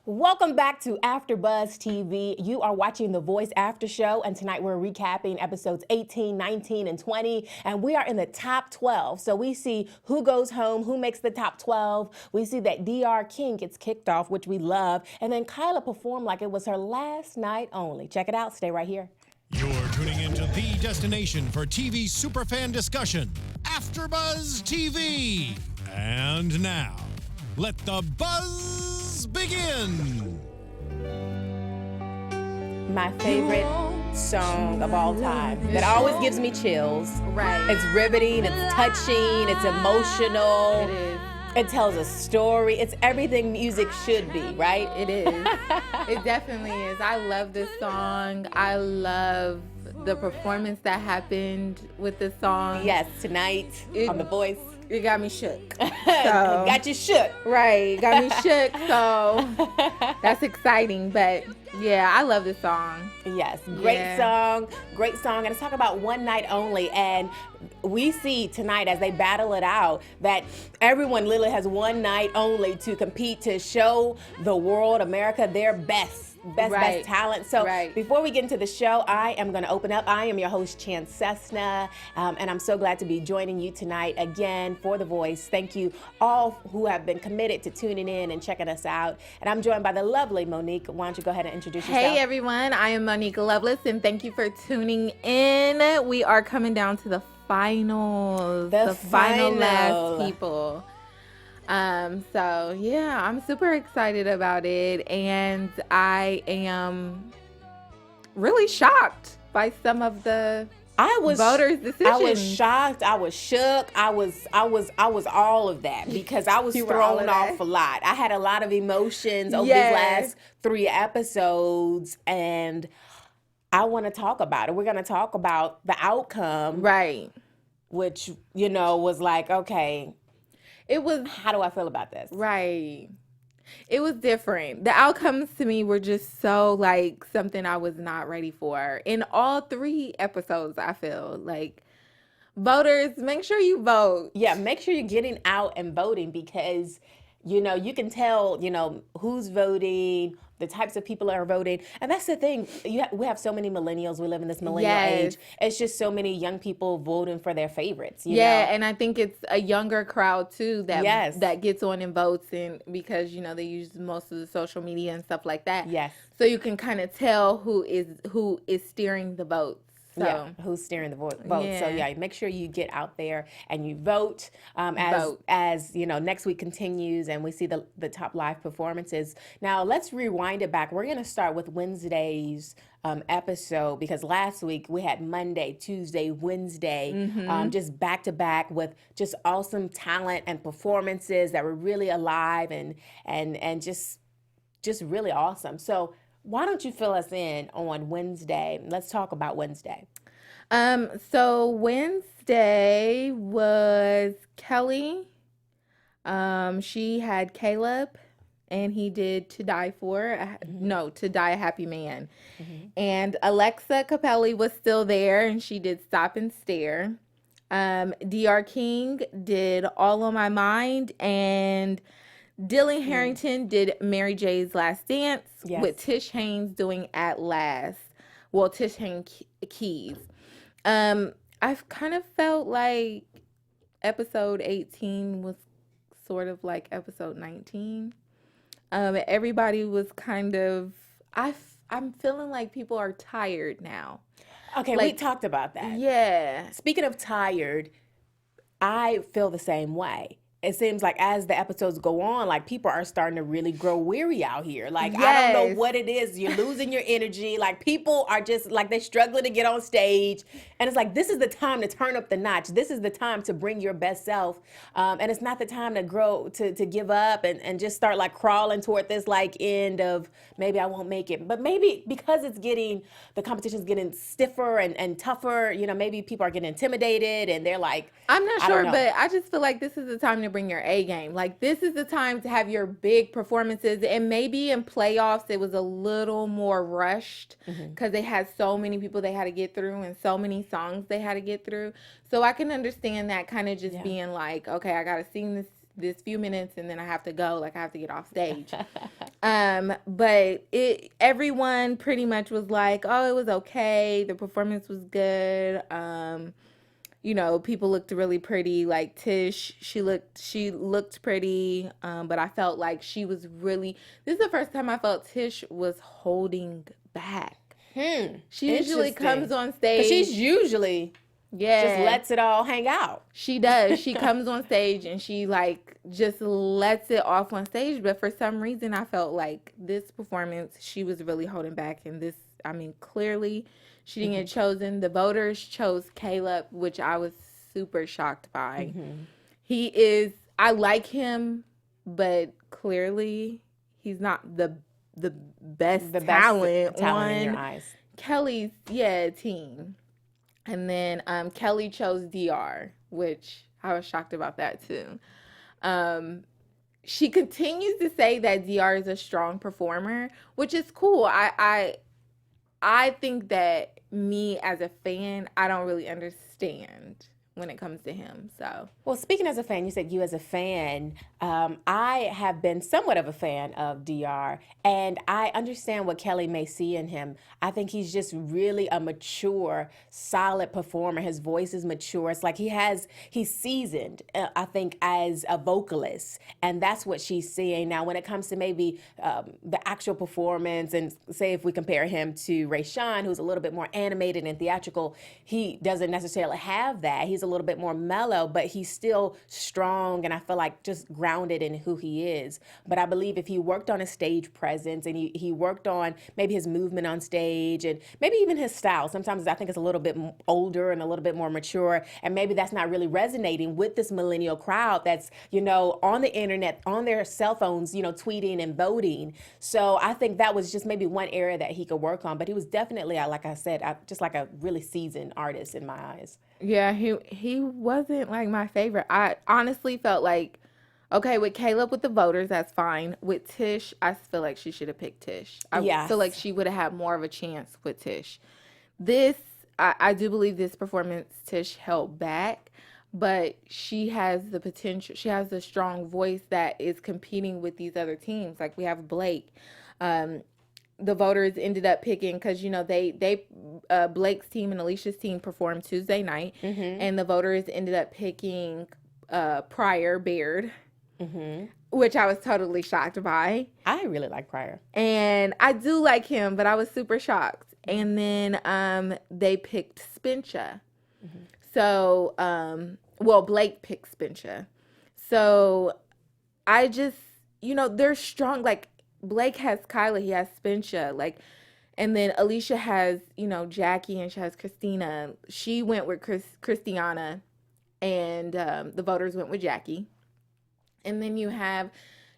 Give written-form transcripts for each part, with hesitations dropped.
Welcome back to AfterBuzz TV. You are watching The Voice After Show, and tonight we're recapping episodes 18, 19, and 20, and we are in the top 12. So we see who goes home, who makes the top 12. We see that DR King gets kicked off, which we love, and then Kyla performed like it was her last night only. Check it out. Stay right here. You're tuning into the destination for TV superfan discussion, AfterBuzz TV. And now, let the buzz begin. My favorite song of all time that always gives me chills. Right. It's riveting, it's touching, it's emotional. It is. It tells a story. It's everything music should be, right? It is. It definitely is. I love this song. I love the performance that happened with this song. Yes, tonight on The Voice. It got me shook. Got you shook. Right. Got me shook. So that's exciting. But yeah, I love this song. Yes, great song. And let's talk about One Night Only. And we see tonight as they battle it out that everyone literally has one night only to compete to show the world, America, their best talent. So before we get into the show, I am going to open up. I am your host, Cessna, and I'm so glad to be joining you tonight again for The Voice. Thank you all who have been committed to tuning in and checking us out. And I'm joined by the lovely Monique. Why don't you go ahead and introduce yourself? Hey everyone, I am Monique Loveless, and thank you for tuning in. We are coming down to the finals, the final last people. So yeah, I'm super excited about it, and I am really shocked by some of the voters' decisions. I was shocked. I was shook. I was all of that because I was thrown off a lot. I had a lot of emotions over these last 3 episodes, and I want to talk about it. We're going to talk about the outcome, right? Which was like, okay. It was, how do I feel about this? Right. It was different. The outcomes to me were just so like something I was not ready for. In all 3 episodes, I feel like voters, make sure you vote. Yeah, make sure you're getting out and voting because, you can tell, who's voting, the types of people that are voting. And that's the thing. We have so many millennials. We live in this millennial age. It's just so many young people voting for their favorites. You know? And I think it's a younger crowd too that gets on and votes, and because they use most of the social media and stuff like that. Yes. So you can kind of tell who is steering the votes. So. Yeah, who's steering the vote. Yeah. So make sure you get out there and you vote as next week continues and we see the top live performances. Now let's rewind it back. We're going to start with Wednesday's episode because last week we had Monday, Tuesday, Wednesday, just back to back with just awesome talent and performances that were really alive and just really awesome. So why don't you fill us in on Wednesday? Let's talk about Wednesday. So Wednesday was Kelly. She had Caleb, and he did To Die To Die a Happy Man. And Alexa Capelli was still there, and she did Stop and Stare. DR King did All on My Mind, and Dylan Harrington did Mary J's Last Dance with Tish Haynes doing At Last. Well, Tish Haynes Keys. I've kind of felt like episode 18 was sort of like episode 19. Everybody was kind of, I'm feeling like people are tired now. Okay, we talked about that. Yeah. Speaking of tired, I feel the same way. It seems like as the episodes go on, like people are starting to really grow weary out here. Like, I don't know what it is. You're losing your energy. Like people are just like, they're struggling to get on stage. And it's like, this is the time to turn up the notch. This is the time to bring your best self. And it's not the time to grow, to give up and just start like crawling toward this like end of maybe I won't make it. But maybe because the competition's getting stiffer and tougher, maybe people are getting intimidated and they're like, I'm not sure, but I just feel like this is the time to bring your A game. Like this is the time to have your big performances, and maybe in playoffs it was a little more rushed because they had so many people they had to get through and so many songs they had to get through. So I can understand that kind of just being like, okay, I got to sing this few minutes and then I have to go. Like, I have to get off stage. But everyone pretty much was like, oh, it was okay. The performance was good. You know, people looked really pretty. Like Tish, she looked pretty. But I felt like she was really, this is the first time I felt Tish was holding back. She usually comes on stage. 'Cause she's usually just lets it all hang out. She does. She comes on stage and she like just lets it off on stage. But for some reason, I felt like this performance, she was really holding back. And this, I mean, clearly she didn't get chosen. The voters chose Caleb, which I was super shocked by. He is, I like him, but clearly he's not the best talent on in your eyes. Kelly's team. And then Kelly chose DR, which I was shocked about that too. She continues to say that DR is a strong performer, which is cool. I think that me as a fan, I don't really understand when it comes to him. So, well, speaking as a fan, you said you as a fan, I have been somewhat of a fan of DR, and I understand what Kelly may see in him. I think he's just really a mature, solid performer. His voice is mature. It's like he's seasoned, I think, as a vocalist, and that's what she's seeing. Now, when it comes to maybe the actual performance, and say if we compare him to Rayshawn, who's a little bit more animated and theatrical, he doesn't necessarily have that. He's a little bit more mellow, but he's still strong, and I feel like just grounded in who he is. But I believe if he worked on his stage presence and he worked on maybe his movement on stage and maybe even his style, sometimes I think it's a little bit older and a little bit more mature, and maybe that's not really resonating with this millennial crowd that's, you know, on the internet, on their cell phones, you know, tweeting and voting. So I think that was just maybe one area that he could work on, but he was definitely, like I said, just like a really seasoned artist in my eyes. Yeah, he wasn't like my favorite. I honestly felt like, okay, with Caleb with the voters, that's fine. With Tish, I feel like she should have picked Tish. I feel like she would have had more of a chance with Tish. This, I do believe this performance Tish held back, but she has the potential. She has a strong voice that is competing with these other teams. Like we have Blake. The voters ended up picking, because, you know, they Blake's team and Alicia's team performed Tuesday night, and the voters ended up picking Pryor Baird, which I was totally shocked by. I really like Pryor. And I do like him, but I was super shocked. And then they picked Spencha. So, well, Blake picked Spencha. So I just, you know, they're strong. Like, Blake has Kyla, he has Spencha, like, and then Alicia has, you know, Jackie, and she has Christina. She went with Christiana, and the voters went with Jackie. And then you have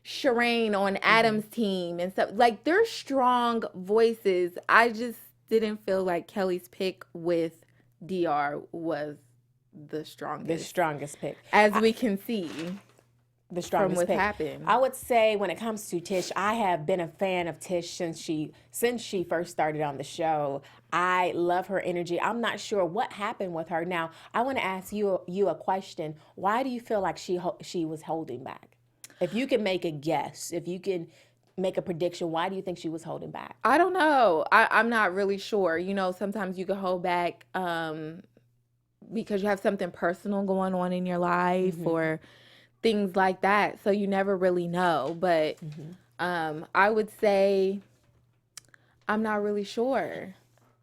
Shireen on Adam's team and stuff. Like, they're strong voices. I just didn't feel like Kelly's pick with DR was the strongest. The strongest pick. As we can see. The strongest from what pick. happened. I would say when it comes to Tish, I have been a fan of Tish since she first started on the show. I love her energy. I'm not sure what happened with her. Now, I want to ask you a question. Why do you feel like she was holding back? If you can make a guess, if you can make a prediction, why do you think she was holding back? I don't know. I'm not really sure. You know, sometimes you can hold back because you have something personal going on in your life or things like that. So you never really know. But I would say I'm not really sure.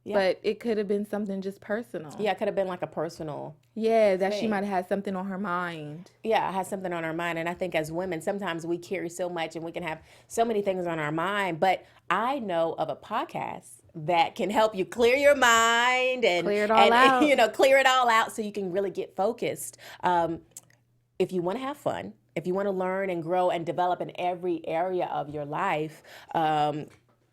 Yeah. But it could have been something just personal. Yeah, it could have been like a personal that thing. She might have had something on her mind. Yeah, has something on her mind. And I think as women, sometimes we carry so much and we can have so many things on our mind. But I know of a podcast that can help you clear your mind and clear it all out. You know, clear it all out so you can really get focused. If you want to have fun, if you want to learn and grow and develop in every area of your life,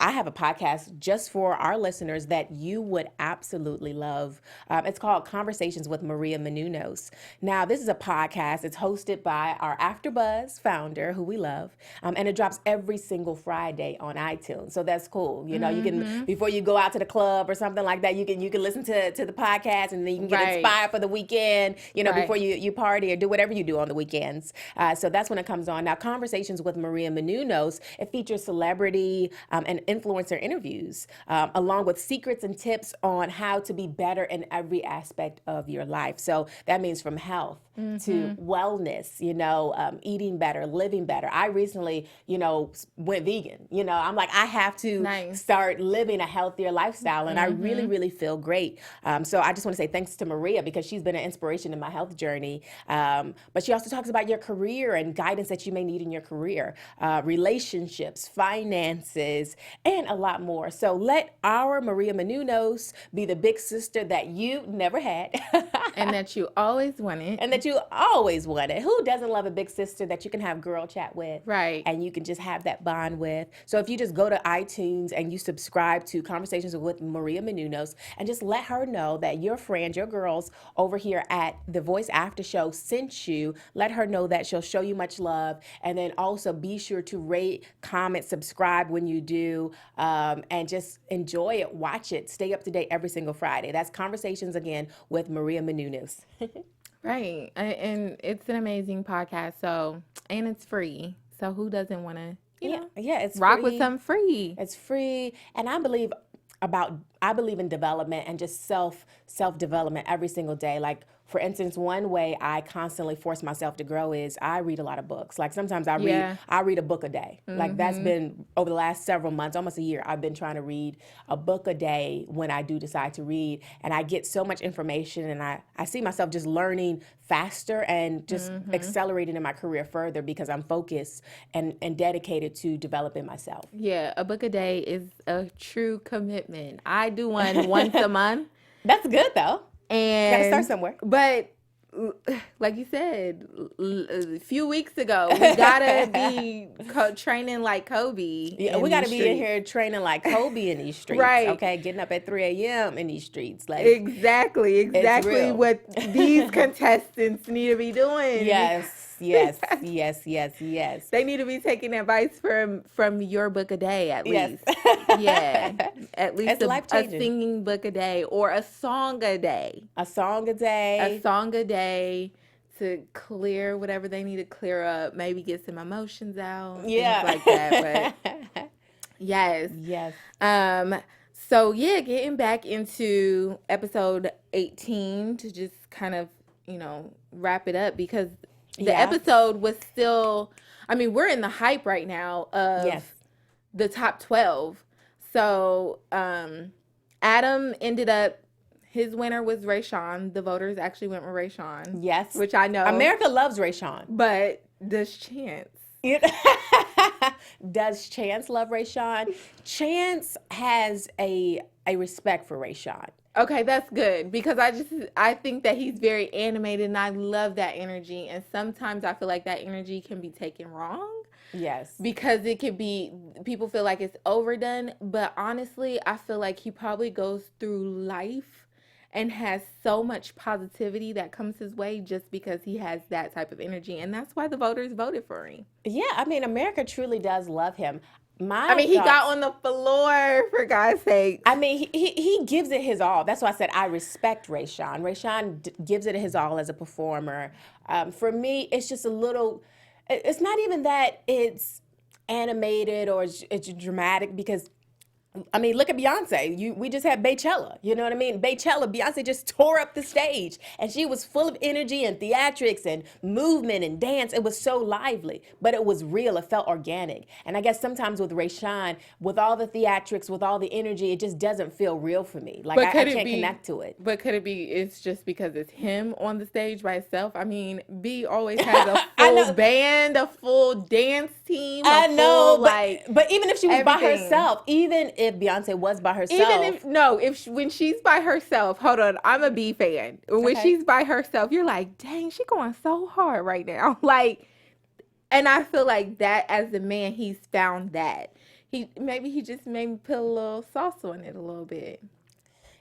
I have a podcast just for our listeners that you would absolutely love. It's called Conversations with Maria Menounos. Now, this is a podcast. It's hosted by our AFTERBUZZ founder, who we love, and it drops every single Friday on iTunes. So that's cool. You know, you can, before you go out to the club or something like that, you can listen to the podcast, and then you can get inspired for the weekend, you know, before you party or do whatever you do on the weekends. So that's when it comes on. Now, Conversations with Maria Menounos, it features celebrity and influencer interviews, along with secrets and tips on how to be better in every aspect of your life. So that means from health to wellness, you know, eating better, living better. I recently, you know, went vegan. You know, I'm like, I have to start living a healthier lifestyle, and I really, really feel great. So I just want to say thanks to Maria, because she's been an inspiration in my health journey. But she also talks about your career and guidance that you may need in your career, relationships, finances, and a lot more. So let our Maria Menounos be the big sister that you never had. And that you always wanted. And that you always wanted. Who doesn't love a big sister that you can have girl chat with? Right. And you can just have that bond with. So if you just go to iTunes and you subscribe to Conversations with Maria Menounos, and just let her know that your friends, your girls over here at The Voice After Show sent you. Let her know that. She'll show you much love. And then also be sure to rate, comment, subscribe when you do, and just enjoy it, watch it, stay up to date every single Friday. That's Conversations, again, with Maria Menounos. Right. And it's an amazing podcast. So, and it's free. So who doesn't want to, you know, it's rock free. with something free. It's free. And I believe in development and just self-development every single day. Like, for instance, one way I constantly force myself to grow is I read a lot of books. Like, sometimes I read a book a day. Like, that's been over the last several months, almost a year, I've been trying to read a book a day when I do decide to read. And I get so much information, and I see myself just learning faster and just accelerating in my career further because I'm focused and dedicated to developing myself. Yeah, a book a day is a true commitment. I do one once a month. That's good, though. And gotta start somewhere. But like you said, a few weeks ago, we gotta be training like Kobe. Yeah, we gotta be in here training like Kobe in these streets. Right. Okay, getting up at 3 a.m. in these streets. Like, exactly what these contestants need to be doing. Yes. They need to be taking advice from your book a day at least. Yeah, at least it's a singing book a day or a song a day. A song a day to clear whatever they need to clear up. Maybe get some emotions out. Things like that. But yes. So yeah, getting back into episode 18 to just kind of, you know, wrap it up, because the episode was still, I mean, we're in the hype right now of the top 12. So Adam ended up, his winner was Rayshawn. The voters actually went with Rayshawn. Yes. Which I know. America loves Rayshawn. But does Chance? Does Chance love Rayshawn? Chance has a respect for Rayshawn. Okay, that's good, because I think that he's very animated, and I love that energy. And sometimes I feel like that energy can be taken wrong. Yes. Because it could be, people feel like it's overdone. But honestly, I feel like he probably goes through life and has so much positivity that comes his way just because he has that type of energy. And that's why the voters voted for him. Yeah, I mean, America truly does love him. He got on the floor, for God's sake. I mean, he gives it his all. That's why I said I respect Rayshawn. Rayshawn gives it his all as a performer. For me, it's just a little, it's not even that it's animated or it's dramatic, because I mean, look at Beyonce. We just had Beychella. You know what I mean? Beyonce just tore up the stage, and she was full of energy and theatrics and movement and dance. It was so lively, but it was real. It felt organic. And I guess sometimes with Rayshawn, with all the theatrics, with all the energy, it just doesn't feel real for me. Like, I can't connect to it. But could it be it's just because it's him on the stage by himself? I mean, B always has a full band, a full dance team. I know, full, but even if she was by herself, even if Beyonce was by herself. When she's by herself, hold on, I'm a B fan. When she's by herself, you're like, dang, she's going so hard right now. Like, and I feel like that as the man, he's found that. he just maybe put a little sauce on it a little bit.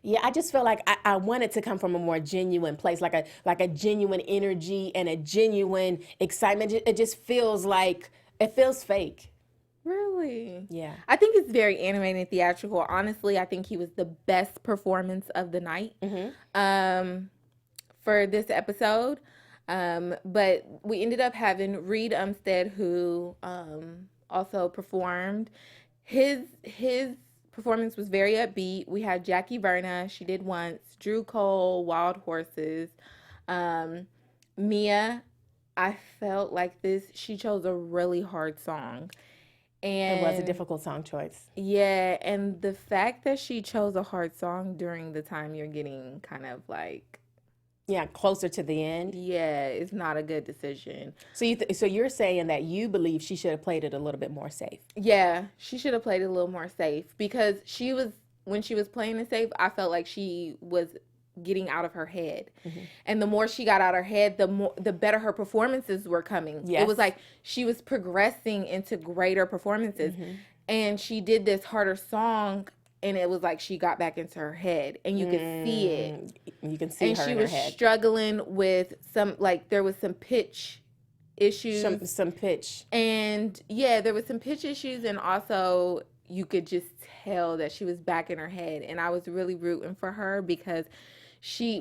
Yeah, I just feel like I want it to come from a more genuine place, like a genuine energy and a genuine excitement. It just feels like it feels fake. Really? Yeah. I think it's very animated and theatrical. Honestly, I think he was the best performance of the night for this episode. But we ended up having Reed Umstead, who also performed. His performance was very upbeat. We had Jackie Verna, she did Once, Drew Cole, Wild Horses. Mia, I felt like she chose a really hard song. And it was a difficult song choice. Yeah, and the fact that she chose a hard song during the time you're getting kind of like... Yeah, closer to the end. Yeah, it's not a good decision. So so you're saying that you believe she should have played it a little bit more safe. Yeah, she should have played it a little more safe because when she was playing it safe, I felt like she was getting out of her head. And the more she got out of her head, the better her performances were coming. Yes. It was like she was progressing into greater performances. And she did this harder song, and it was like she got back into her head, and you could see it. You can see her in her head. And she was struggling with there was some pitch issues. Some pitch. And yeah, there was some pitch issues, and also you could just tell that she was back in her head. And I was really rooting for her because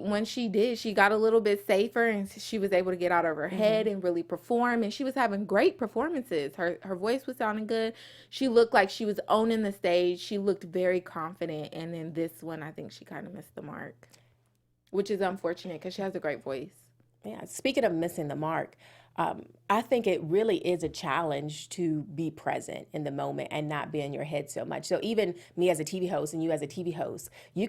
when she got a little bit safer, and she was able to get out of her head and really perform, and she was having great performances. Her voice was sounding good. She looked like she was owning the stage. She looked very confident, and then this one, I think she kind of missed the mark, which is unfortunate because she has a great voice. Yeah, speaking of missing the mark, I think it really is a challenge to be present in the moment and not be in your head so much. So even me as a TV host and you as a TV host, you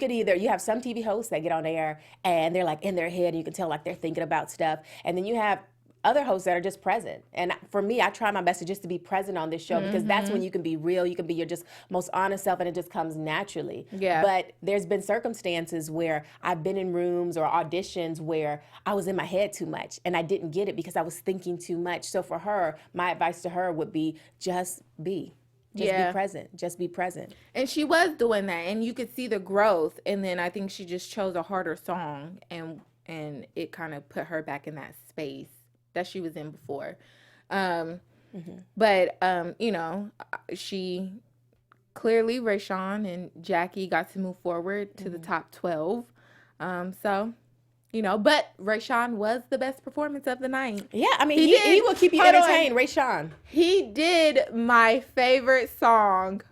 have some TV hosts that get on air and they're like in their head and you can tell like they're thinking about stuff. And then you have other hosts that are just present. And for me, I try my best to just to be present on this show because that's when you can be real. You can be your just most honest self and it just comes naturally. Yeah. But there's been circumstances where I've been in rooms or auditions where I was in my head too much and I didn't get it because I was thinking too much. So for her, my advice to her would be just be. Just be present. Just be present. And she was doing that, and you could see the growth. And then I think she just chose a harder song, and it kind of put her back in that space that she was in before. But, she clearly, Rayshawn and Jackie got to move forward to the top 12. But Rayshawn was the best performance of the night. Yeah, I mean, he will keep you entertained, Rayshawn. He did my favorite song.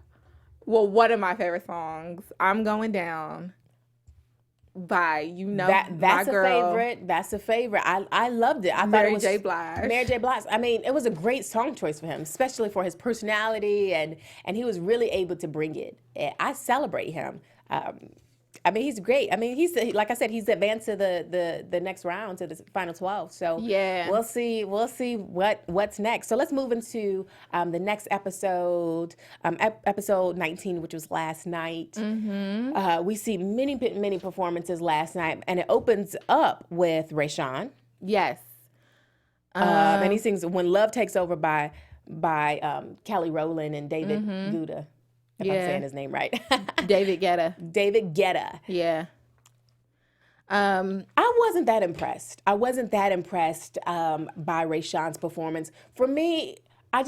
Well, one of my favorite songs, I'm Going Down. By that's a favorite. That's a favorite. I loved it. I thought it was Mary J. Blige. I mean, it was a great song choice for him, especially for his personality, and he was really able to bring it. I celebrate him. I mean, he's great. I mean, like I said, he's advanced to the next round, to the final 12. So yeah, we'll see what's next. So let's move into the next episode, episode 19, which was last night. We see many performances last night, and it opens up with Rayshawn. Yes, and he sings "When Love Takes Over" by Kelly Rowland and David Guetta. If I'm saying his name right. David Guetta. Yeah. I wasn't that impressed. By Rayshawn's performance. For me, there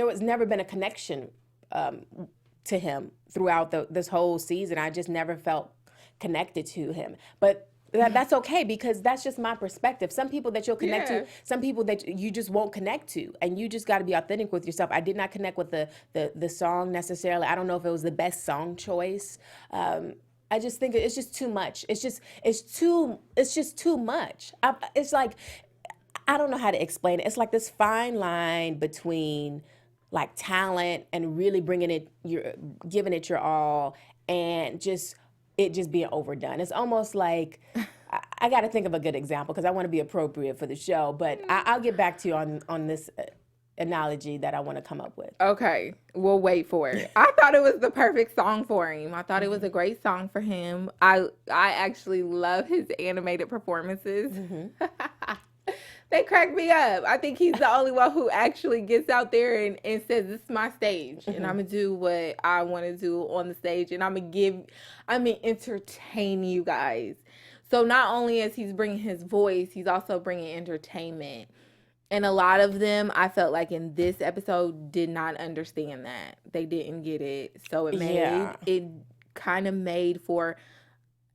was never been a connection to him throughout this whole season. I just never felt connected to him. But that's okay because that's just my perspective. Some people that you'll connect to, some people that you just won't connect to, and you just got to be authentic with yourself. I did not connect with the song necessarily. I don't know if it was the best song choice. I just think it's just too much. It's just too much. It's like, I don't know how to explain it. It's like this fine line between like talent and really giving it your all, and it just being overdone. It's almost like, I got to think of a good example because I want to be appropriate for the show, but I'll get back to you on this analogy that I want to come up with. Okay, we'll wait for it. I thought it was the perfect song for him. I thought it was a great song for him. I actually love his animated performances. They crack me up. I think he's the only one who actually gets out there and says, this is my stage. And I'm going to do what I want to do on the stage. And I'm going to entertain you guys. So not only is he's bringing his voice, he's also bringing entertainment. And a lot of them, I felt like in this episode, did not understand that. They didn't get it. So it kind of made for...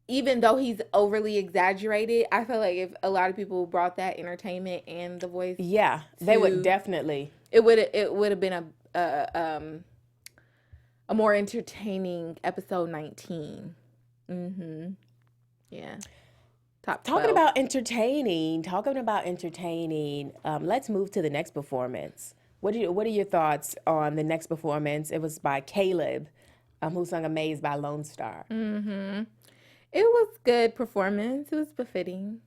Even though he's overly exaggerated, I feel like if a lot of people brought that entertainment and the voice, they would definitely. It would have been a more entertaining episode 19. Yeah. Top 12. Talking about entertaining. Let's move to the next performance. What are your thoughts on the next performance? It was by Caleb, who sung "Amazed" by Lone Star. It was good performance. It was befitting.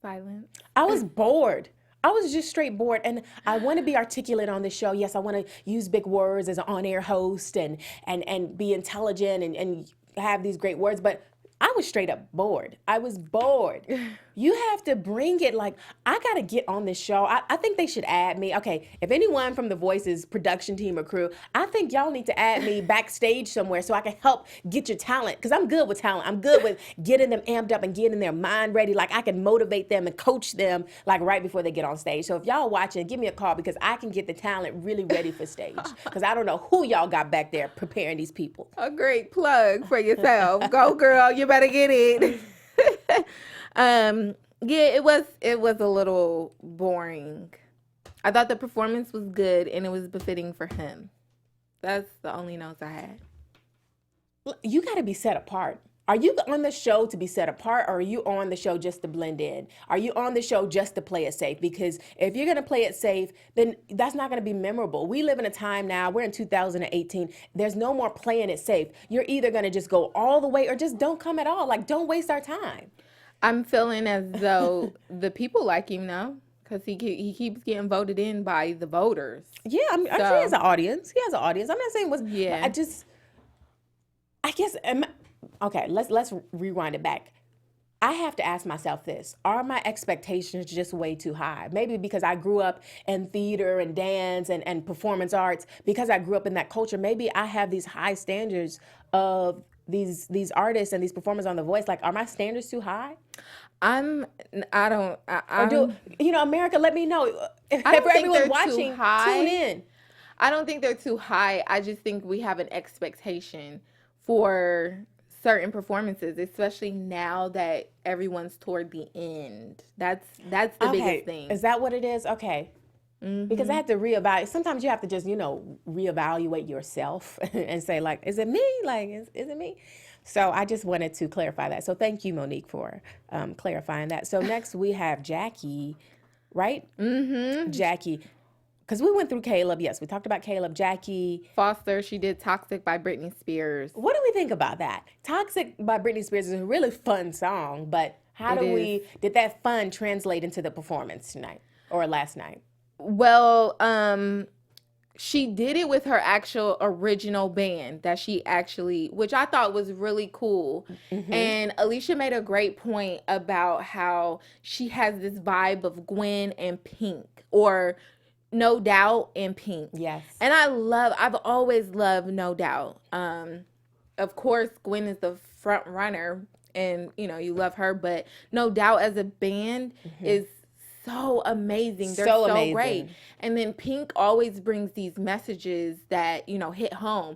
Silence. I was bored. I was just straight bored. And I want to be articulate on the show. Yes, I want to use big words as an on-air host and be intelligent and have these great words. But I was straight up bored. I was bored. You have to bring it. Like, I got to get on this show. I think they should add me. Okay, if anyone from The Voice's production team or crew, I think y'all need to add me backstage somewhere so I can help get your talent. Because I'm good with talent. I'm good with getting them amped up and getting their mind ready. Like, I can motivate them and coach them, like, right before they get on stage. So if y'all watching, give me a call because I can get the talent really ready for stage. Because I don't know who y'all got back there preparing these people. A great plug for yourself. Go, girl. You better get it. It was a little boring. I thought the performance was good and it was befitting for him. That's the only notes I had. You got to be set apart. Are you on the show to be set apart, or are you on the show just to blend in? Are you on the show just to play it safe? Because if you're going to play it safe, then that's not going to be memorable. We live in a time now, we're in 2018, there's no more playing it safe. You're either going to just go all the way or just don't come at all. Like, don't waste our time. I'm feeling as though the people like him now because he keeps getting voted in by the voters. Yeah, he has an audience. He has an audience. I'm not saying I guess... Okay, let's rewind it back. I have to ask myself this. Are my expectations just way too high? Maybe because I grew up in theater and dance and performance arts. Because I grew up in that culture, maybe I have these high standards of these artists and these performers on The Voice. Like, are my standards too high? America, let me know. If everyone watching, tune in. I don't think they're too high. I just think we have an expectation for certain performances, especially now that everyone's toward the end. That's the biggest thing. Is that what it is? Okay. Because I have to reevaluate. Sometimes you have to just, reevaluate yourself and say, like, is it me? Like, is it me? So I just wanted to clarify that. So thank you, Monique, for clarifying that. So next we have Jackie, right? Jackie. Because we went through Caleb. Yes, we talked about Caleb. Jackie Foster, she did Toxic by Britney Spears. What do we think about that? Toxic by Britney Spears is a really fun song, but did that fun translate into the performance tonight or last night? Well, she did it with her actual original band that which I thought was really cool. And Alicia made a great point about how she has this vibe of Gwen and Pink, or No Doubt and Pink. Yes. And I've always loved No Doubt. Of course, Gwen is the front runner and, you love her, but No Doubt as a band is so amazing. They're so amazing. Great. And then Pink always brings these messages that, hit home.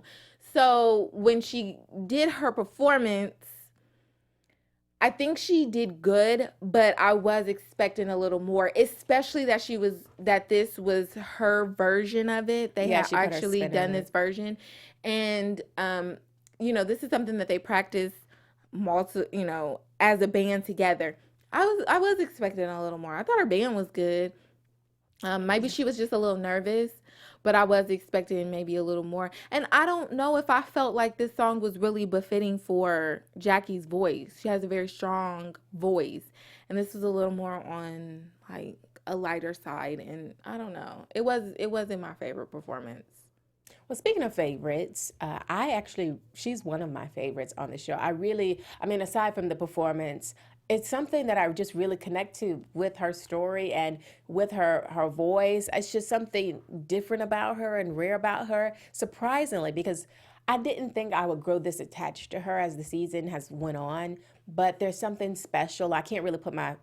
So when she did her performance, I think she did good, but I was expecting a little more, especially that this was her version of it. They have actually done this version. And, this is something that they practice as a band together. I was expecting a little more. I thought her band was good. Maybe she was just a little nervous, but I was expecting maybe a little more. And I don't know if I felt like this song was really befitting for Jackie's voice. She has a very strong voice, and this was a little more on like a lighter side. And I don't know. It wasn't my favorite performance. Well, speaking of favorites, she's one of my favorites on the show. Aside from the performance, it's something that I just really connect to with her story and with her voice. It's just something different about her and rare about her, surprisingly, because I didn't think I would grow this attached to her as the season has went on. But there's something special. I can't really put my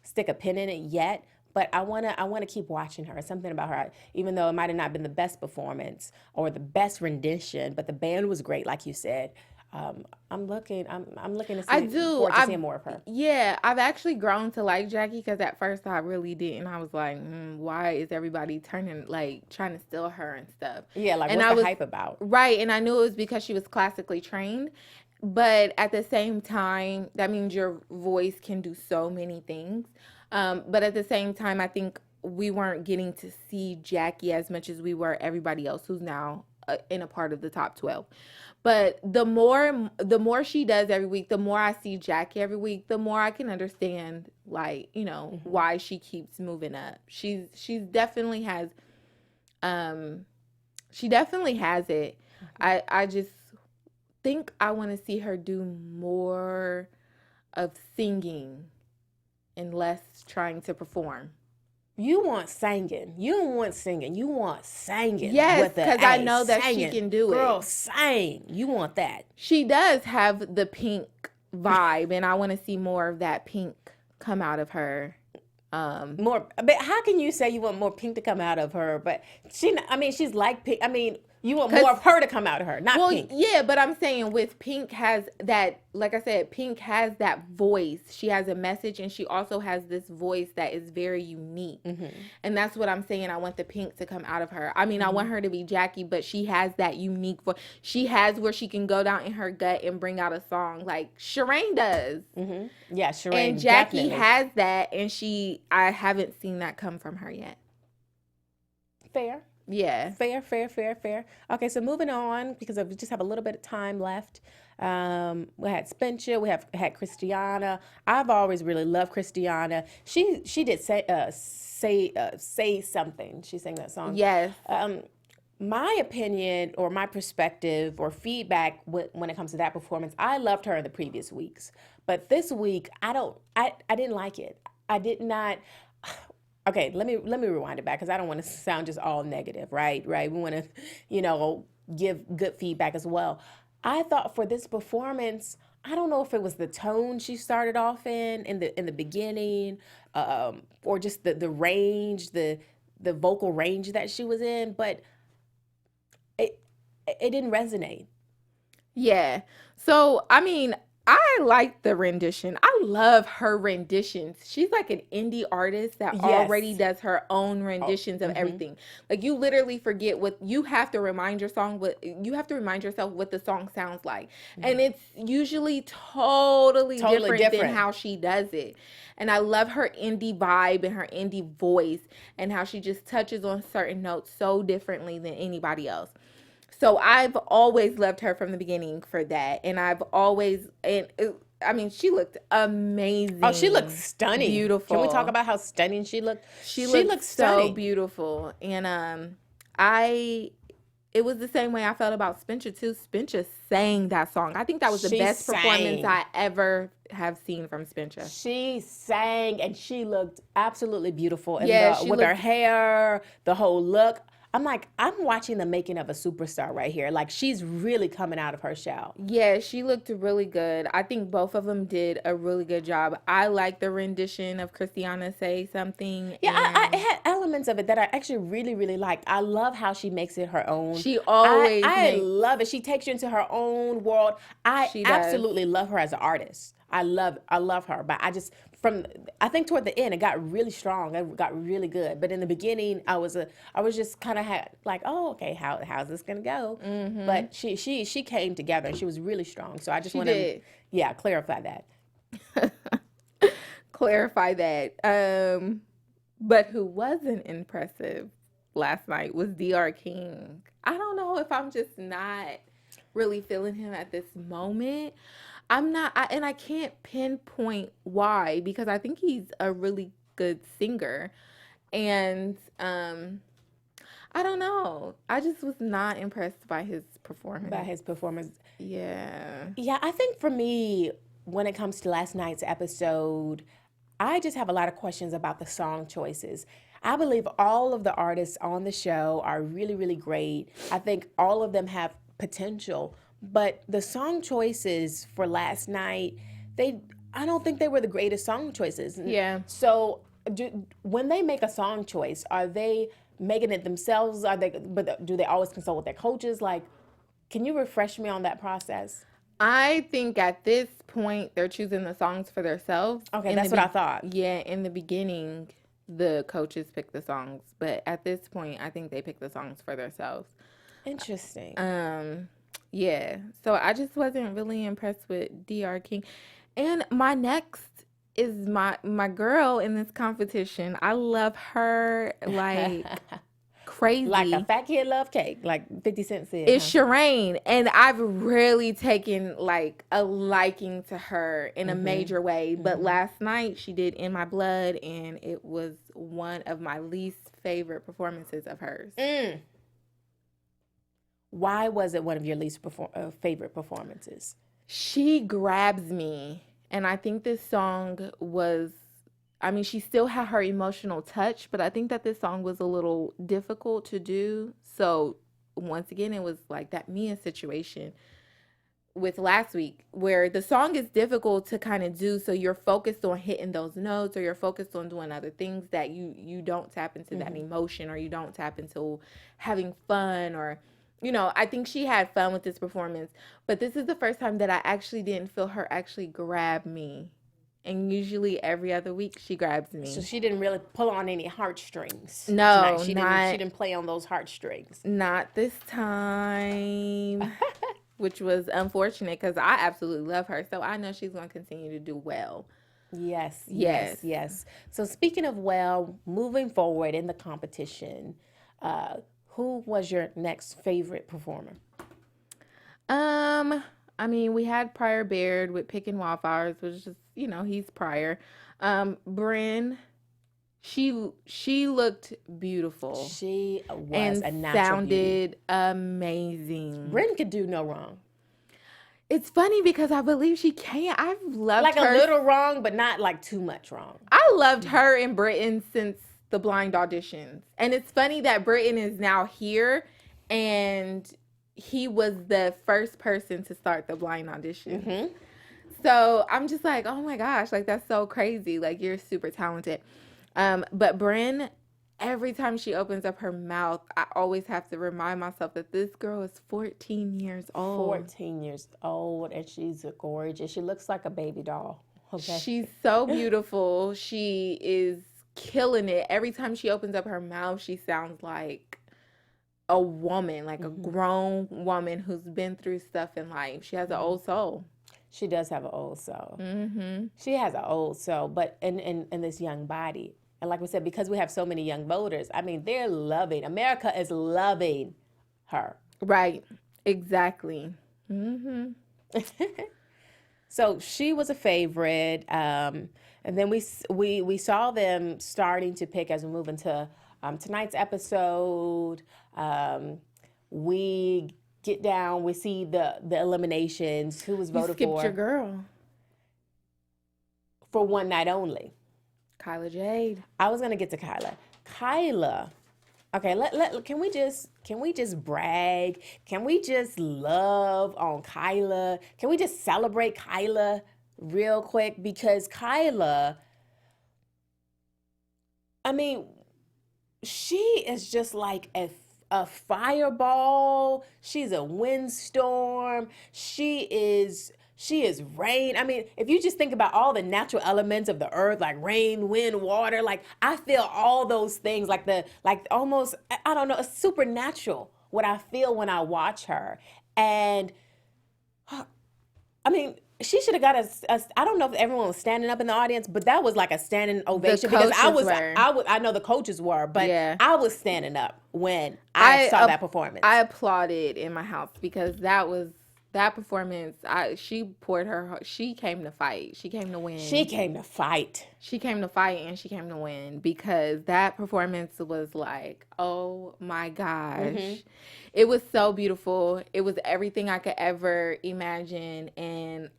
stick a pin in it yet, but I wanna keep watching her. Something about her, even though it might have not been the best performance or the best rendition, but the band was great, like you said. I'm looking to see forward to seeing more of her. Yeah, I've actually grown to like Jackie because at first I really didn't. I was like, why is everybody trying to steal her and stuff? Yeah, like and what's the hype about? Right, and I knew it was because she was classically trained, but at the same time, that means your voice can do so many things. But at the same time, I think we weren't getting to see Jackie as much as we were everybody else who's now in a part of the top 12. But the more she does every week, the more I see Jackie every week, the more I can understand, like, why she keeps moving up. She definitely has it. I just think I want to see her do more of singing and less trying to perform. You want singing. You don't want singing. You want singing. Yes, because I know that singing. She can do Girl, it. sing. You want that. She does have the pink vibe, and I want to see more of that pink come out of her. More, but how can you say you want more pink to come out of her? But she's like pink. You want more of her to come out of her, not pink. Yeah, but I'm saying with Pink has that, like I said, Pink has that voice. She has a message, and she also has this voice that is very unique. Mm-hmm. And that's what I'm saying. I want the Pink to come out of her. I want her to be Jackie, but she has that unique voice. She has where she can go down in her gut and bring out a song like Shireen does. Mm-hmm. Yeah, Shireen. And Jackie definitely has that, and I haven't seen that come from her yet. Fair. Yeah. Fair. Okay, so moving on, because we just have a little bit of time left. We had Spencer. We had Christiana. I've always really loved Christiana. She did say something. She sang that song. Yes. My opinion or my perspective or feedback when it comes to that performance, I loved her in the previous weeks, but this week I didn't like it. I did not. Okay, let me rewind it back because I don't want to sound just all negative, right? We want to, give good feedback as well. I thought for this performance, I don't know if it was the tone she started off in the beginning, or just the range, the vocal range that she was in, but it didn't resonate. Yeah. So, I like the rendition. I love her renditions. She's like an indie artist that already does her own renditions of everything. Like, you literally forget you have to remind yourself what the song sounds like. And it's usually totally different than how she does it. And I love her indie vibe and her indie voice and how she just touches on certain notes so differently than anybody else. So I've always loved her from the beginning for that. And she looked amazing. Oh, she looked stunning. Beautiful. Can we talk about how stunning she looked? She looked so beautiful. And it was the same way I felt about Spencer too. Spencer sang that song. I think that was the best performance I ever have seen from Spencer. She sang and she looked absolutely beautiful. And with her hair, the whole look. I'm like, I'm watching the making of a superstar right here. Like, she's really coming out of her shell. Yeah, she looked really good. I think both of them did a really good job. I like the rendition of Christiana Say Something. Yeah, I had elements of it that I actually really, really liked. I love how she makes it her own. She always I love it. She takes you into her own world. I absolutely love her as an artist. I love her, but I think toward the end it got really strong. It got really good. But in the beginning, I was just kind of like, oh, okay, how's this gonna go? Mm-hmm. But she came together and she was really strong. So I just want to clarify that. Clarify that. But who wasn't impressive last night was DR King. I don't know if I'm just not really feeling him at this moment. I'm not, and I can't pinpoint why, because I think he's a really good singer. And I don't know. I just was not impressed by his performance. Yeah. Yeah. Yeah, I think for me, when it comes to last night's episode, I just have a lot of questions about the song choices. I believe all of the artists on the show are really, really great. I think all of them have potential, but the song choices for last night, I don't think they were the greatest song choices. Yeah. So when they make a song choice, are they making it themselves? But do they always consult with their coaches? Like, can you refresh me on that process? I think at this point they're choosing the songs for themselves. Okay, that's what I thought. Yeah, in the beginning, the coaches pick the songs, but at this point, I think they pick the songs for themselves. Interesting. Yeah. So I just wasn't really impressed with DR King. And my next is my girl in this competition. I love her like crazy. Like a fat kid love cake, like 50 Cent said. It's Shireen. And I've really taken like a liking to her in a major way. But last night she did In My Blood, and it was one of my least favorite performances of hers. Why was it one of your least favorite performances? She grabs me. And I think this song was, I mean, she still had her emotional touch, but I think that this song was a little difficult to do. So once again, it was like that Mia situation with last week, where the song is difficult to kind of do. So you're focused on hitting those notes, or you're focused on doing other things that you don't tap into that emotion, or you don't tap into having fun, or, you know, I think she had fun with this performance, but this is the first time that I actually didn't feel her actually grab me. And usually every other week she grabs me. So she didn't really pull on any heartstrings. No, she didn't play on those heartstrings. Not this time, which was unfortunate because I absolutely love her. So I know she's going to continue to do well. Yes. So speaking of moving forward in the competition, who was your next favorite performer? I mean, we had Pryor Baird with Picking Wildflowers, which is, you know, he's Pryor. Bryn, she looked beautiful. She was and a natural sounded beauty. Amazing. Bryn could do no wrong. It's funny because I believe she can. I've loved like her. Like a little wrong, but not like too much wrong. I loved her in Britain since the blind auditions. And it's funny that Britain is now here, and he was the first person to start the blind audition. So I'm just like, oh my gosh, like that's so crazy. Like, you're super talented. But Bryn, every time she opens up her mouth, I always have to remind myself that this girl is 14 years old. 14 years old, and she's gorgeous. She looks like a baby doll. Okay. She's so beautiful. She is killing it. Every time she opens up her mouth, she sounds like a woman, like a grown woman who's been through stuff in life. She has an old soul. She does have an old soul. She has an old soul, but in this young body. And like we said, because we have so many young voters, I mean, America is loving her. Right. Exactly. So she was a favorite. And then we saw them starting to pick as we move into tonight's episode. We get down, we see the eliminations, who was voted for. You skipped your girl. For one night only. Kyla Jade. I was gonna get to Kyla. Kyla. Okay, can we just brag? Can we just love on Kyla? Can we just celebrate Kyla real quick? Because Kyla, I mean, she is just like a fireball. She's a windstorm. She is rain. I mean, if you just think about all the natural elements of the earth, like rain, wind, water, like I feel all those things, like almost, I don't know, it's supernatural what I feel when I watch her. And I mean, she should have got I don't know if everyone was standing up in the audience, but that was like a standing ovation because I know the coaches were, but yeah. I was standing up when I saw that performance. I applauded in my house because that performance, she came to fight. She came to win. She came to fight. She came to fight and she came to win because that performance was like, oh my gosh. It was so beautiful. It was everything I could ever imagine. And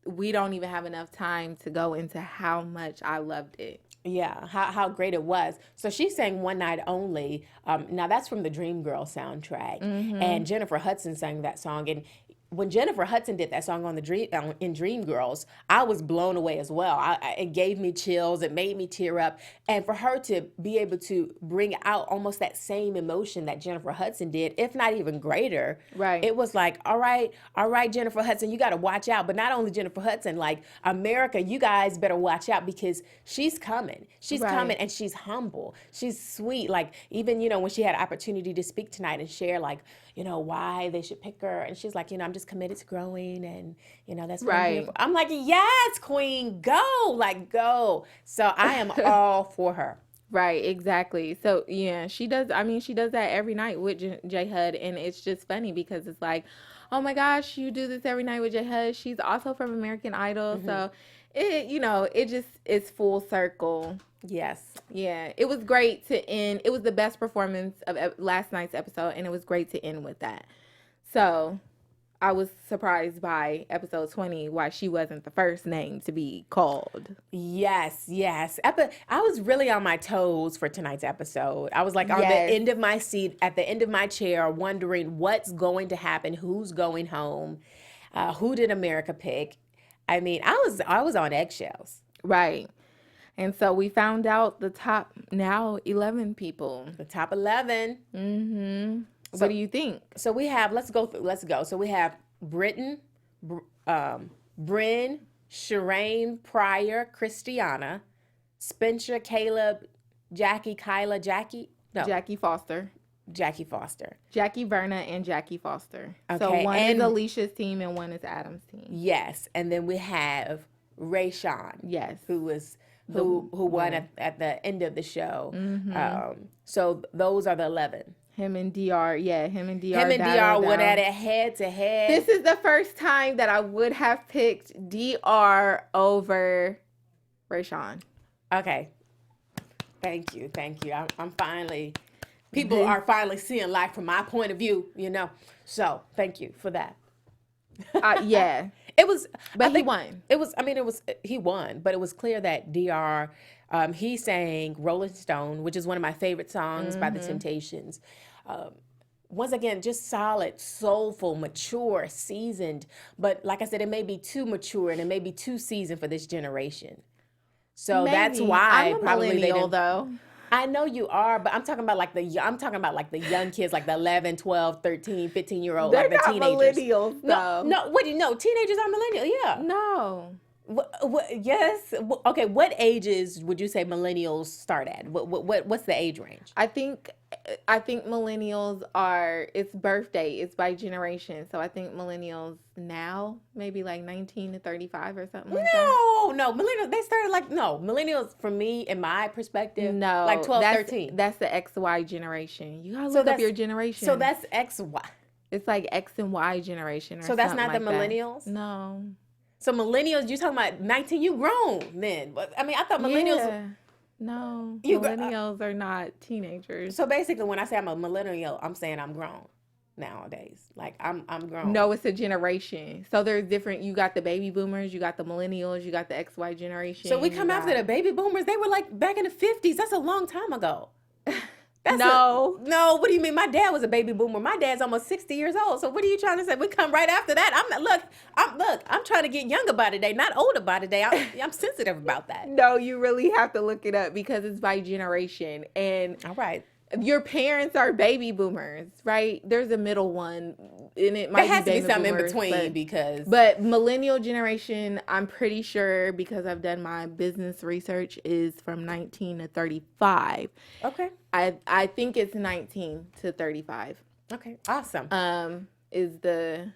we don't even have enough time to go into how much I loved it. Yeah, how great it was. So she sang One Night Only. Now that's from the Dreamgirls soundtrack. And Jennifer Hudson sang that song. And when Jennifer Hudson did that song on the in Dreamgirls, I was blown away as well. It gave me chills. It made me tear up. And for her to be able to bring out almost that same emotion that Jennifer Hudson did, if not even greater, right? It was like, all right, Jennifer Hudson, you got to watch out. But not only Jennifer Hudson, like America, you guys better watch out because she's coming. She's coming, and she's humble. She's sweet. Like even when she had opportunity to speak tonight and share like why they should pick her, and she's like, I'm just committed to growing, and that's what I'm here for. I'm like, yes, queen, go, like go. So I am all for her. Right, exactly. So yeah, she does. I mean, she does that every night with J Hud, and it's just funny because it's like, oh my gosh, you do this every night with J Hud. She's also from American Idol, so it just is full circle. Yes. Yeah, it was great to end. It was the best performance of last night's episode, and it was great to end with that. So I was surprised by episode 20 why she wasn't the first name to be called. Yes. I was really on my toes for tonight's episode. I was like on the end of my seat, at the end of my chair, wondering what's going to happen, who's going home, who did America pick. I mean, I was on eggshells. Right. And so we found out the top 11 people. The top 11. Mm-hmm. So, what do you think? So we have, let's go. So we have Bryn, Shireen, Pryor, Christiana, Spencer, Caleb, Jackie, Kyla, Jackie Foster. Jackie Verna and Jackie Foster. Okay, so one is Alicia's team and one is Adam's team. Yes. And then we have Rayshawn. Yes. Who won at the end of the show. Mm-hmm. So those are the 11. Him and DR went at it head to head. This is the first time that I would have picked DR over Rayshawn. Okay. Thank you. I'm finally, people are finally seeing life from my point of view, So thank you for that. Yeah. It was, but he won. He won, but it was clear that DR, he sang Rolling Stone, which is one of my favorite songs by The Temptations. Once again, just solid, soulful, mature, seasoned. But like I said, it may be too mature and it may be too seasoned for this generation. So that's why I'm a millennial, though. I know you are, but I'm talking about like the young kids, like the 11, 12, 13, 15-year-old, like the teenagers. Millennials, though. No, teenagers are millennials, yeah. No. Yes. Okay, what ages would you say millennials start at? What's the age range? I think millennials it's birthday. It's by generation. So I think millennials now, maybe like 19 to 35 or something like that. No, millennials, they started millennials for me, in my perspective, like 12, 13. That's the XY generation. You gotta look up your generation. So that's XY. It's like X and Y generation or so that's not like the millennials? That. No. So millennials, you talking about 19, you grown then. But I mean, I thought millennials... Yeah. No, millennials are not teenagers. So basically, when I say I'm a millennial, I'm saying I'm grown nowadays. Like, I'm grown. No, it's a generation. So there's different... You got the baby boomers, you got the millennials, you got the XY generation. So we come after the baby boomers. They were like back in the 50s. That's a long time ago. No, what do you mean? My dad was a baby boomer. My dad's almost 60 years old. So what are you trying to say? We come right after that. I'm trying to get younger by the day, not older by the day. I'm sensitive about that. No, you really have to look it up because it's by generation. And all right, your parents are baby boomers, right? There's a middle one, and it might there has be to be something boomers, in between But millennial generation, I'm pretty sure because I've done my business research, is from 19 to 35. Okay. I think it's 19 to 35. Okay. Awesome. Is the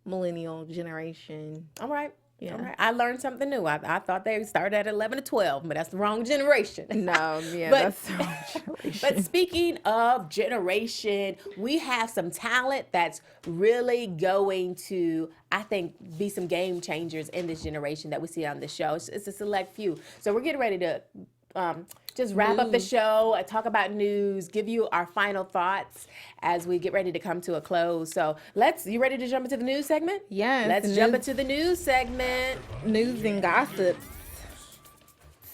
millennial generation. All right. Yeah. All right. I learned something new. I thought they started at 11 to 12, but that's the wrong generation. No, yeah, that's the wrong generation. But speaking of generation, we have some talent that's really going to, I think, be some game changers in this generation that we see on the show. It's a select few. So we're getting ready to just wrap up the show, talk about news, give you our final thoughts as we get ready to come to a close. So you ready to jump into the news segment? Yes. Let's jump into the news segment. News and gossips.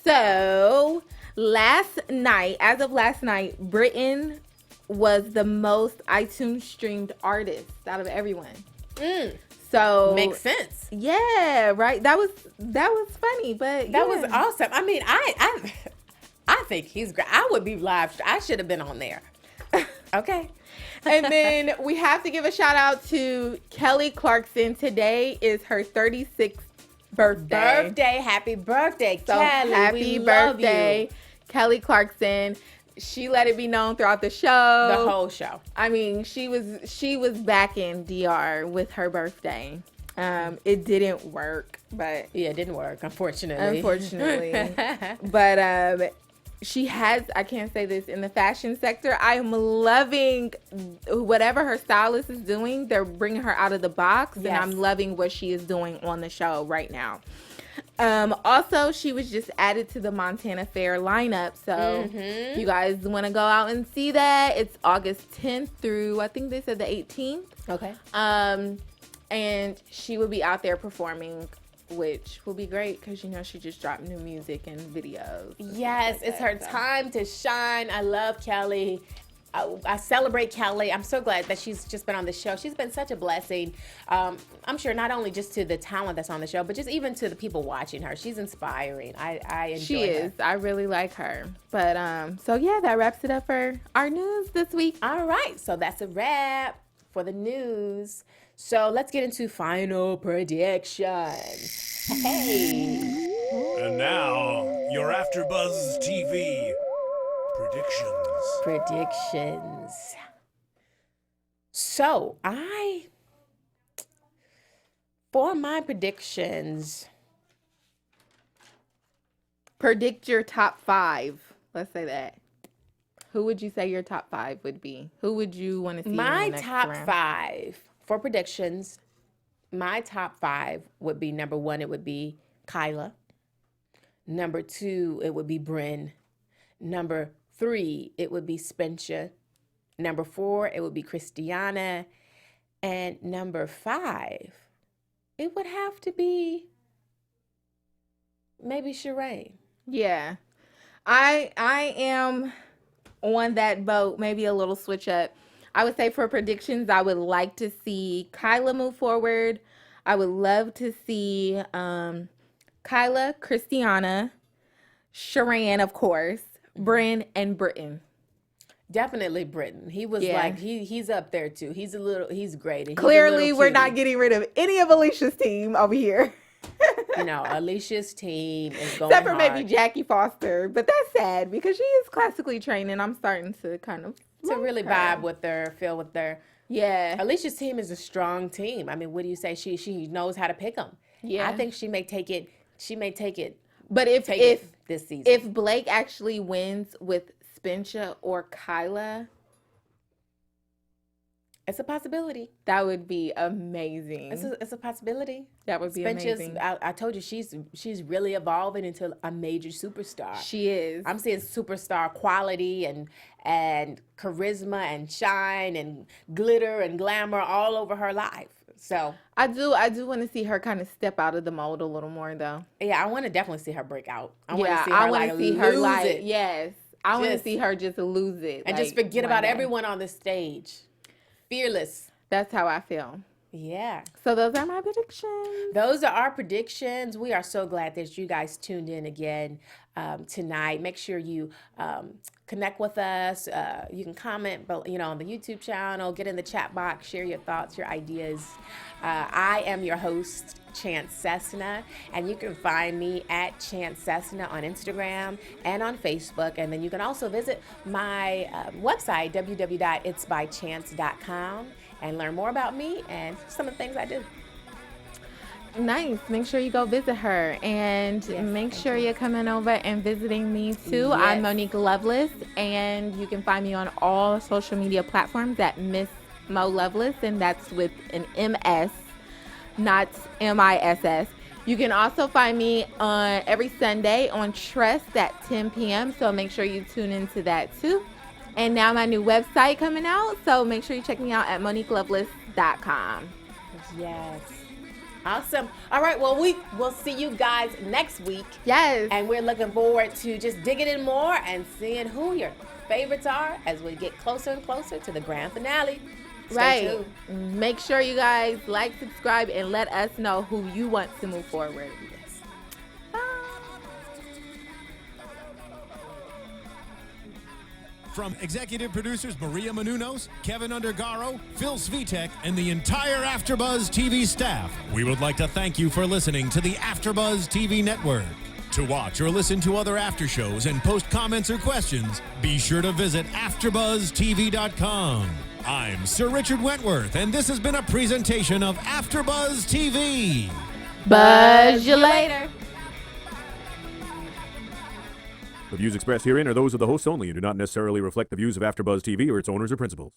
So, as of last night, Britain was the most iTunes streamed artist out of everyone. So makes sense. Yeah, right. That was funny, but that was awesome. I mean, I think he's great. I would be live. I should have been on there. Okay. And then we have to give a shout out to Kelly Clarkson. Today is her 36th birthday. Happy birthday, so Kelly. Happy birthday, Kelly Clarkson. She let it be known throughout the show. The whole show. I mean, she was back in DR with her birthday. It didn't work, but yeah, it didn't work, unfortunately. But she has, I can't say this, in the fashion sector, I am loving whatever her stylist is doing. They're bringing her out of the box, and I'm loving what she is doing on the show right now. Also, she was just added to the Montana Fair lineup, so you guys want to go out and see that. It's August 10th through, I think they said the 18th. Okay. And she will be out there performing, which will be great because, she just dropped new music and videos. Yes, it's her time to shine. I love Kelly. I celebrate Kelly. I'm so glad that she's just been on the show. She's been such a blessing. I'm sure not only just to the talent that's on the show, but just even to the people watching her. She's inspiring. I enjoy She is. her. I really like her. But so yeah, that wraps it up for our news this week. All right. So that's a wrap for the news. So let's get into final predictions. Hey. And now, your AfterBuzz TV predictions. So for my predictions, predict your top 5. Let's say that. Who would you say your top 5 would be? Who would you want to see my in the next top round? 5 for predictions? My top 5 would be, number 1, it would be Kyla. Number 2, it would be Bryn. Number 3, it would be Spencer. Number 4, it would be Christiana. And number 5, it would have to be maybe Shireen. Yeah. I am on that boat, maybe a little switch up. I would say for predictions, I would like to see Kyla move forward. I would love to see Kyla, Christiana, Shireen, of course, Bryn, and Britton. Definitely Britton. He was like, he's up there too. He's great. And clearly, we're not getting rid of any of Alicia's team over here. Alicia's team is going except for hard. maybe Jackie Foster, but that's sad because she is classically trained, and I'm starting to kind of really vibe with her, feel with her. Yeah, Alicia's team is a strong team. I mean, what do you say? She knows how to pick them. Yeah, I think she may take it. But if this season, if Blake actually wins with Spencer or Kyla, it's a possibility. That would be amazing. It's a possibility. That would be amazing. I told you she's really evolving into a major superstar. She is. I'm seeing superstar quality and charisma and shine and glitter and glamour all over her life. So I do want to see her kind of step out of the mold a little more, though. Yeah, I want to definitely see her break out. I want to see her lose it. Yes, I want to see her just lose it and just forget about everyone on the stage. Fearless. That's how I feel. Yeah. So those are my predictions. Those are our predictions. We are so glad that you guys tuned in again tonight. Make sure you connect with us. You can comment, on the YouTube channel, get in the chat box, share your thoughts, your ideas. I am your host, Chance Cessna, and you can find me at Chance Cessna on Instagram and on Facebook. And then you can also visit my website, www.itsbychance.com, and learn more about me and some of the things I do. Nice. Make sure you go visit her, and make sure you're coming over and visiting me too. Yes. I'm Monique Loveless, and you can find me on all social media platforms at Miss Mo Loveless, and that's with an MS, not MISS. You can also find me on every Sunday on Trust at 10 p.m. So make sure you tune into that too. And now my new website coming out. So make sure you check me out at MoniqueLoveless.com. Yes. Awesome. All right. Well, we'll see you guys next week. Yes. And we're looking forward to just digging in more and seeing who your favorites are as we get closer and closer to the grand finale. Stay tuned. Make sure you guys like, subscribe, and let us know who you want to move forward. Yes. From executive producers Maria Menounos, Kevin Undergaro, Phil Svitek, and the entire AfterBuzz TV staff, we would like to thank you for listening to the AfterBuzz TV network. To watch or listen to other after shows and post comments or questions, be sure to visit AfterBuzzTV.com. I'm Sir Richard Wentworth, and this has been a presentation of AfterBuzz TV. Buzz you later. The views expressed herein are those of the hosts only and do not necessarily reflect the views of AfterBuzz TV or its owners or principals.